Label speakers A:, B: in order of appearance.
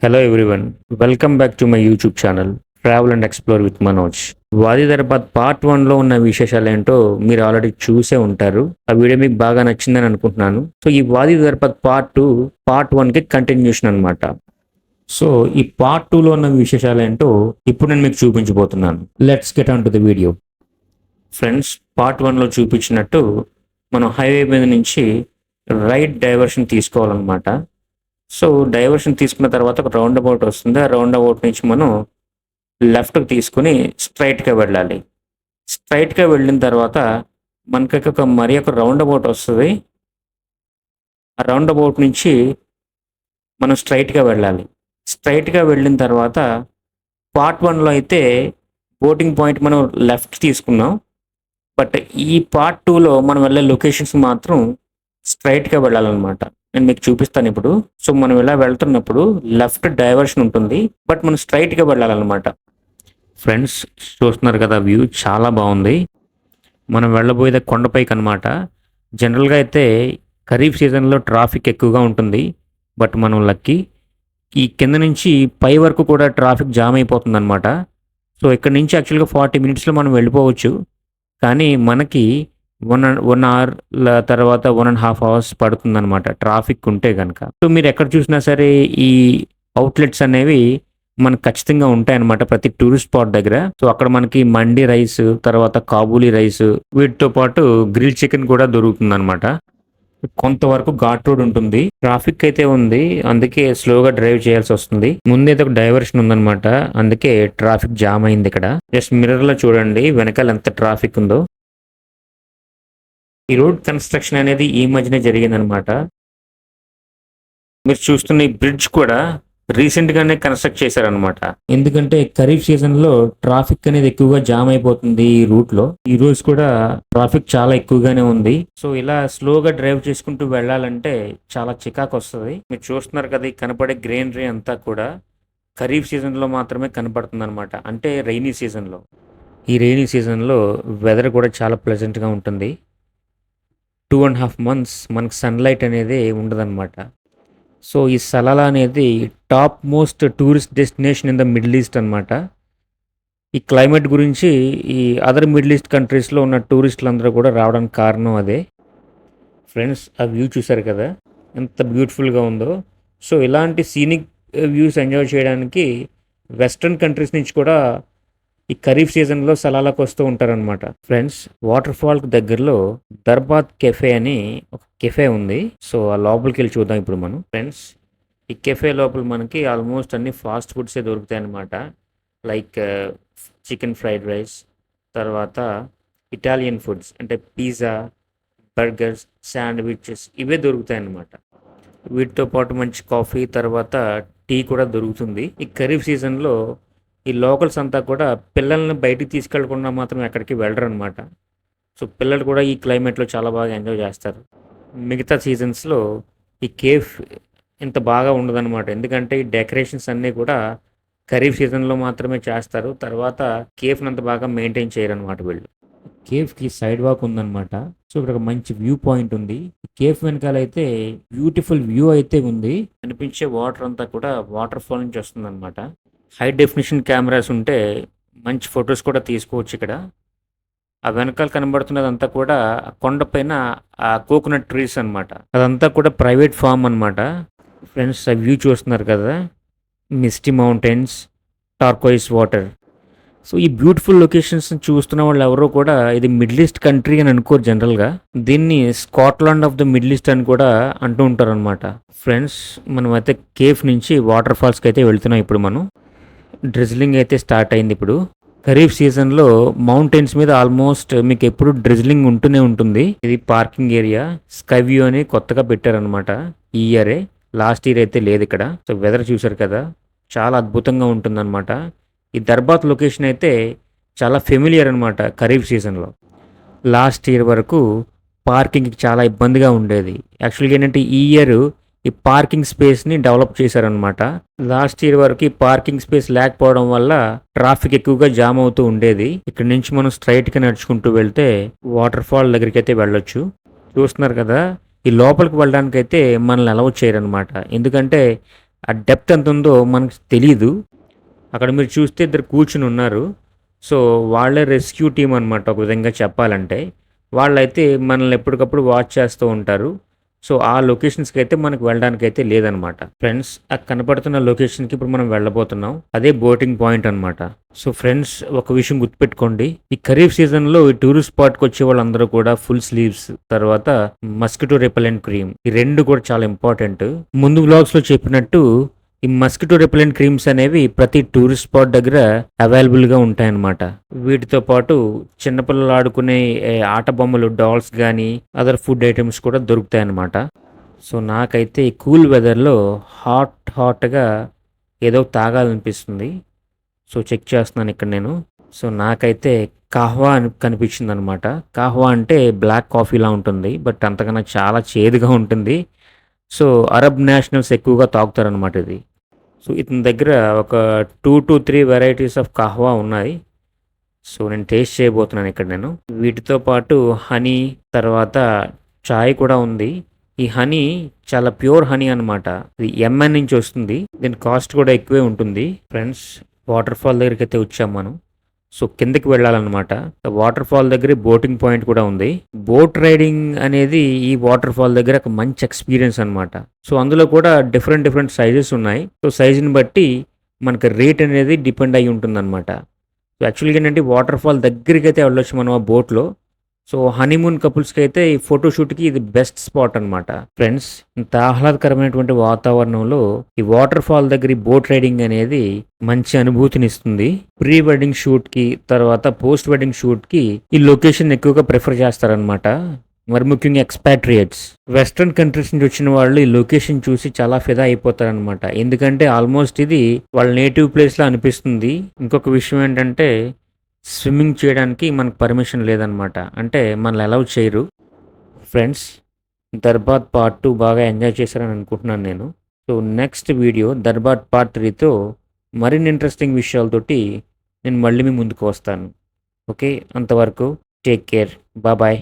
A: Hello everyone, welcome back to my YouTube channel Travel and Explore with Manoj. వాది దర్బాద్ part 1లో ఉన్న విశేషాలు ఏంటో మీరు ఆల్రెడీ చూసే ఉంటారు. ఆ వీడియో మీకు బాగా నచ్చిందని అనుకుంటున్నాను. సో ఈ వాది దర్బాద్ పార్ట్ 2 పార్ట్ 1కి కంటిన్యూషన్ అనమాట. సో ఈ పార్ట్ 2లో ఉన్న విశేషాలు ఏంటో ఇప్పుడు నేను మీకు చూపించబోతున్నాను. Let's get on to the video. Friends, part 1లో చూపించినట్టు మనం హైవే మీద నుంచి రైట్ డైవర్షన్ తీసుకోవాలన్నమాట. సో డైవర్షన్ తీసుకున్న తర్వాత ఒక రౌండ్ అబౌట్ వస్తుంది. ఆ రౌండ్ అబౌట్ నుంచి మనం లెఫ్ట్కి తీసుకుని స్ట్రైట్గా వెళ్ళాలి. స్ట్రైట్గా వెళ్ళిన తర్వాత మనకి ఒక రౌండ్ అబౌట్ వస్తుంది. ఆ రౌండ్ అబౌట్ నుంచి మనం స్ట్రైట్గా వెళ్ళాలి. స్ట్రైట్గా వెళ్ళిన తర్వాత పార్ట్ 1లో అయితే బోటింగ్ పాయింట్ మనం లెఫ్ట్ తీసుకున్నాం. బట్ ఈ పార్ట్ 2లో మనం వెళ్ళే లొకేషన్స్ మాత్రం స్ట్రైట్గా వెళ్ళాలన్నమాట. నేను మీకు చూపిస్తాను ఇప్పుడు. సో మనం ఇలా వెళ్తున్నప్పుడు లెఫ్ట్ డైవర్షన్ ఉంటుంది, బట్ మనం స్ట్రైట్గా వెళ్ళాలన్నమాట. ఫ్రెండ్స్, చూస్తున్నారు కదా, వ్యూ చాలా బాగుంది. మనం వెళ్ళబోయేది కొండపైకి అనమాట. జనరల్గా అయితే ఖరీఫ్ సీజన్లో ట్రాఫిక్ ఎక్కువగా ఉంటుంది, బట్ మనం లక్కీ ఈ కింద నుంచి పై వరకు కూడా ట్రాఫిక్ జామ్ అయిపోతుంది అనమాట. సో ఇక్కడ నుంచి యాక్చువల్గా 40 మినిట్స్లో మనం వెళ్ళిపోవచ్చు, కానీ మనకి 1 అవర్ తర్వాత 1.5 అవర్స్ పడుతుంది అనమాట ట్రాఫిక్ ఉంటే కనుక. సో మీరు ఎక్కడ చూసినా సరే ఈ అవుట్లెట్స్ అనేవి మనకు ఖచ్చితంగా ఉంటాయన్నమాట ప్రతి టూరిస్ట్ స్పాట్ దగ్గర. సో అక్కడ మనకి మండి రైస్, తర్వాత కాబూలీ రైస్, వీటితో పాటు గ్రిల్ చికెన్ కూడా దొరుకుతుంది అనమాట. కొంతవరకు ఘాట్ రోడ్ ఉంటుంది, ట్రాఫిక్ అయితే ఉంది, అందుకే స్లోగా డ్రైవ్ చేయాల్సి వస్తుంది. ముందైతే ఒక డైవర్షన్ ఉందన్నమాట, అందుకే ట్రాఫిక్ జామ్ అయింది ఇక్కడ. జస్ట్ మిర్రర్ లో చూడండి వెనకాల ఎంత ట్రాఫిక్ ఉందో. ఈ రోడ్ కన్స్ట్రక్షన్ అనేది ఈ మధ్యనే జరిగిందనమాట. మీరు చూస్తున్న ఈ బ్రిడ్జ్ కూడా రీసెంట్ గానే కన్స్ట్రక్ట్ చేశారనమాట. ఎందుకంటే ఖరీఫ్ సీజన్ లో ట్రాఫిక్ అనేది ఎక్కువగా జామ్ అయిపోతుంది ఈ రూట్ లో. ఈ రోజు కూడా ట్రాఫిక్ చాలా ఎక్కువగానే ఉంది. సో ఇలా స్లోగా డ్రైవ్ చేసుకుంటూ వెళ్ళాలంటే చాలా చికాకు వస్తుంది. మీరు చూస్తున్నారు కదా, ఈ కనపడే గ్రీనరీ అంతా కూడా ఖరీఫ్ సీజన్ లో మాత్రమే కనపడుతుంది అనమాట, అంటే రైనీ సీజన్ లో. ఈ రైనీ సీజన్ లో వెదర్ కూడా చాలా ప్లెజెంట్ గా ఉంటుంది. 2.5 months మనకు సన్లైట్ అనేది ఉండదన్నమాట. సో ఈ సలాలా అనేది top most tourist destination in the middle east అనమాట. ఈ క్లైమేట్ గురించి ఈ అదర్ మిడిల్ ఈస్ట్ కంట్రీస్లో ఉన్న టూరిస్టులు అందరూ కూడా రావడానికి కారణం అదే. ఫ్రెండ్స్, ఆ వ్యూ చూసారు కదా ఎంత బ్యూటిఫుల్గా ఉందో. సో ఇలాంటి సీనిక్ వ్యూస్ ఎంజాయ్ చేయడానికి వెస్ట్రన్ కంట్రీస్ నుంచి కూడా ఈ ఖరీఫ్ సీజన్లో సలాలకు వస్తూ ఉంటారనమాట. ఫ్రెండ్స్, వాటర్ ఫాల్కి దగ్గరలో దర్బాద్ కెఫే అని ఒక కెఫే ఉంది. సో ఆ లోపలికి వెళ్ళి చూద్దాం ఇప్పుడు మనం. ఫ్రెండ్స్, ఈ కెఫే లోపల మనకి ఆల్మోస్ట్ అన్ని ఫాస్ట్ ఫుడ్సే దొరుకుతాయి అనమాట. లైక్ చికెన్ ఫ్రైడ్ రైస్, తర్వాత ఇటాలియన్ ఫుడ్స్ అంటే పిజ్జా, బర్గర్స్, శాండ్విచెస్ ఇవే దొరుకుతాయి అన్నమాట. వీటితో పాటు మంచి కాఫీ, తర్వాత టీ కూడా దొరుకుతుంది. ఈ ఖరీఫ్ సీజన్లో ఈ లోకల్స్ అంతా కూడా పిల్లల్ని బయటికి తీసుకెళ్లకుండా మాత్రం ఎక్కడికి వెళ్ళరు అనమాట. సో పిల్లలు కూడా ఈ క్లైమేట్లో చాలా బాగా ఎంజాయ్ చేస్తారు. మిగతా సీజన్స్లో ఈ కేఫ్ ఇంత బాగా ఉండదన్నమాట, ఎందుకంటే ఈ డెకరేషన్స్ అన్నీ కూడా ఖరీఫ్ సీజన్లో మాత్రమే చేస్తారు. తర్వాత కేఫ్ని అంత బాగా మెయింటైన్ చేయరు అనమాట వీళ్ళు. కేఫ్కి సైడ్ వాక్ ఉందన్నమాట. సో ఇక్కడ ఒక మంచి వ్యూ పాయింట్ ఉంది. కేఫ్ వెనకాల అయితే బ్యూటిఫుల్ వ్యూ అయితే ఉంది. కనిపించే వాటర్ అంతా కూడా వాటర్ ఫాల్ నుంచి వస్తుంది అనమాట. హై డెఫినిషన్ కెమెరాస్ ఉంటే మంచి ఫొటోస్ కూడా తీసుకోవచ్చు ఇక్కడ. ఆ వెనకాల కనబడుతున్నదంతా కూడా కొండపైన ఆ కోకోనట్ ట్రీస్ అనమాట. అదంతా కూడా ప్రైవేట్ ఫామ్ అనమాట. ఫ్రెండ్స్, ఆ వ్యూ చూస్తున్నారు కదా, మిస్టీ మౌంటైన్స్, టార్కోయిస్ వాటర్. సో ఈ బ్యూటిఫుల్ లొకేషన్స్ చూస్తున్న వాళ్ళు ఎవరో కూడా ఇది మిడిల్ ఈస్ట్ కంట్రీ అని అనుకోరు జనరల్గా. దీన్ని Scotland of the middle east అని కూడా అంటూ ఉంటారు అనమాట. ఫ్రెండ్స్, మనం అయితే కేఫ్ నుంచి వాటర్ ఫాల్స్కి అయితే వెళ్తున్నాం ఇప్పుడు మనం. డ్రిజ్లింగ్ అయితే స్టార్ట్ అయింది ఇప్పుడు. ఖరీఫ్ సీజన్లో మౌంటైన్స్ మీద ఆల్మోస్ట్ మీకు ఎప్పుడు డ్రిజ్లింగ్ ఉంటూనే ఉంటుంది. ఇది పార్కింగ్ ఏరియా. స్కై వ్యూ అని కొత్తగా పెట్టారనమాట ఈ ఇయరే. లాస్ట్ ఇయర్ అయితే లేదు ఇక్కడ. సో వెదర్ చూసారు కదా, చాలా అద్భుతంగా ఉంటుందన్నమాట. ఈ దర్బాద్ లొకేషన్ అయితే చాలా ఫెమిలియర్ అనమాట ఖరీఫ్ సీజన్లో. లాస్ట్ ఇయర్ వరకు పార్కింగ్కి చాలా ఇబ్బందిగా ఉండేది. యాక్చువల్గా ఏంటంటే ఈ ఇయర్ ఈ పార్కింగ్ స్పేస్ని డెవలప్ చేశారనమాట. లాస్ట్ ఇయర్ వరకు ఈ పార్కింగ్ స్పేస్ లేకపోవడం వల్ల ట్రాఫిక్ ఎక్కువగా జామ్ అవుతూ ఉండేది. ఇక్కడ నుంచి మనం స్ట్రైట్గా నడుచుకుంటూ వెళ్తే వాటర్ ఫాల్ దగ్గరికి అయితే వెళ్ళొచ్చు. చూస్తున్నారు కదా, ఈ లోపలికి వెళ్ళడానికి అయితే మనల్ని అలౌ చేయరనమాట, ఎందుకంటే ఆ డెప్త్ ఎంత ఉందో మనకు తెలియదు. అక్కడ మీరు చూస్తే ఇద్దరు కూర్చుని ఉన్నారు. సో వాళ్ళే రెస్క్యూ టీమ్ అనమాట ఒక విధంగా చెప్పాలంటే. వాళ్ళైతే మనల్ని ఎప్పటికప్పుడు వాచ్ చేస్తూ ఉంటారు. సో ఆ లొకేషన్స్కి అయితే మనకు వెళ్ళడానికి అయితే లేదనమాట. ఫ్రెండ్స్, ఆ కనపడుతున్న లొకేషన్కి ఇప్పుడు మనం వెళ్ళబోతున్నాం. అదే బోటింగ్ పాయింట్ అనమాట. సో ఫ్రెండ్స్, ఒక విషయం గుర్తుపెట్టుకోండి. ఈ ఖరీఫ్ సీజన్లో ఈ టూరిస్ట్ స్పాట్కి వచ్చే వాళ్ళందరూ కూడా ఫుల్ స్లీవ్స్, తర్వాత మస్కిటో రిపెలెంట్ క్రీమ్, ఈ రెండు కూడా చాలా ఇంపార్టెంట్. ముందు వ్లాగ్స్లో చెప్పినట్టు ఈ మస్కిటో రిపెలెంట్ క్రీమ్స్ అనేవి ప్రతి టూరిస్ట్ స్పాట్ దగ్గర అవైలబుల్గా ఉంటాయన్నమాట. వీటితో పాటు చిన్నపిల్లలు ఆడుకునే ఆట బొమ్మలు, డాల్స్ కానీ అదర్ ఫుడ్ ఐటమ్స్ కూడా దొరుకుతాయి అన్నమాట. సో నాకైతే ఈ కూల్ వెదర్లో హాట్గా ఏదో తాగాలనిపిస్తుంది. సో చెక్ చేస్తున్నాను ఇక్కడ నేను. సో నాకైతే కాహ్వా అని కనిపించింది అనమాట. కాహ్వా అంటే బ్లాక్ కాఫీలా ఉంటుంది, బట్ అంతకన్నా చాలా చేదుగా ఉంటుంది. సో అరబ్ నేషనల్స్ ఎక్కువగా తాగుతారనమాట ఇది. సో ఇతని దగ్గర ఒక 2 to 3 వెరైటీస్ ఆఫ్ కాహ్వా ఉన్నాయి. సో నేను టేస్ట్ చేయబోతున్నాను ఇక్కడ నేను. వీటితో పాటు హనీ, తర్వాత చాయ్ కూడా ఉంది. ఈ హనీ చాలా ప్యూర్ హనీ అనమాట. ఇది ఎంఎన్ నుంచి వస్తుంది. దీని కాస్ట్ కూడా ఎక్కువే ఉంటుంది. ఫ్రెండ్స్, వాటర్ ఫాల్ దగ్గరికి అయితే వచ్చాం మనం. సో కిందకి వెళ్ళాలన్నమాట. వాటర్ ఫాల్ దగ్గర బోటింగ్ పాయింట్ కూడా ఉంది. బోట్ రైడింగ్ అనేది ఈ వాటర్ ఫాల్ దగ్గర ఒక మంచి ఎక్స్పీరియన్స్ అనమాట. సో అందులో కూడా డిఫరెంట్ సైజెస్ ఉన్నాయి. సో సైజుని బట్టి మనకి రేట్ అనేది డిపెండ్ అయి ఉంటుంది అనమాట. సో యాక్చువల్గా ఏంటంటే వాటర్ ఫాల్ దగ్గరికి అయితే వెళ్ళొచ్చు మనం ఆ బోట్లో. సో హనీమూన్ కపుల్స్కి అయితే ఈ ఫోటోషూట్కి ఇది బెస్ట్ స్పాట్ అనమాట. ఫ్రెండ్స్, ఇంత ఆహ్లాదకరమైనటువంటి వాతావరణంలో ఈ వాటర్ ఫాల్ దగ్గర బోట్ రైడింగ్ అనేది మంచి అనుభూతిని ఇస్తుంది. ప్రీ వెడ్డింగ్ షూట్కి, తర్వాత పోస్ట్ వెడ్డింగ్ షూట్కి ఈ లొకేషన్ ఎక్కువగా ప్రిఫర్ చేస్తారనమాట. మరి ముఖ్యంగా ఎక్స్పాట్రియేట్స్, వెస్ట్రన్ కంట్రీస్ నుంచి వచ్చిన వాళ్ళు ఈ లొకేషన్ చూసి చాలా ఫిదా అయిపోతారనమాట. ఎందుకంటే ఆల్మోస్ట్ ఇది వాళ్ళ నేటివ్ ప్లేస్లో అనిపిస్తుంది. ఇంకొక విషయం ఏంటంటే స్విమ్మింగ్ చేయడానికి మనకు పర్మిషన్ లేదనమాట. అంటే మనల్ని అలౌ చేయరు. ఫ్రెండ్స్, దర్బార్ పార్ట్ 2 బాగా ఎంజాయ్ చేశారని అనుకుంటున్నాను నేను. So next video Darbar part 3తో మరిన్ని ఇంట్రెస్టింగ్ విషయాలతోటి నేను మళ్ళీ మీ ముందుకు వస్తాను. ఓకే, అంతవరకు టేక్ కేర్, బాయ్.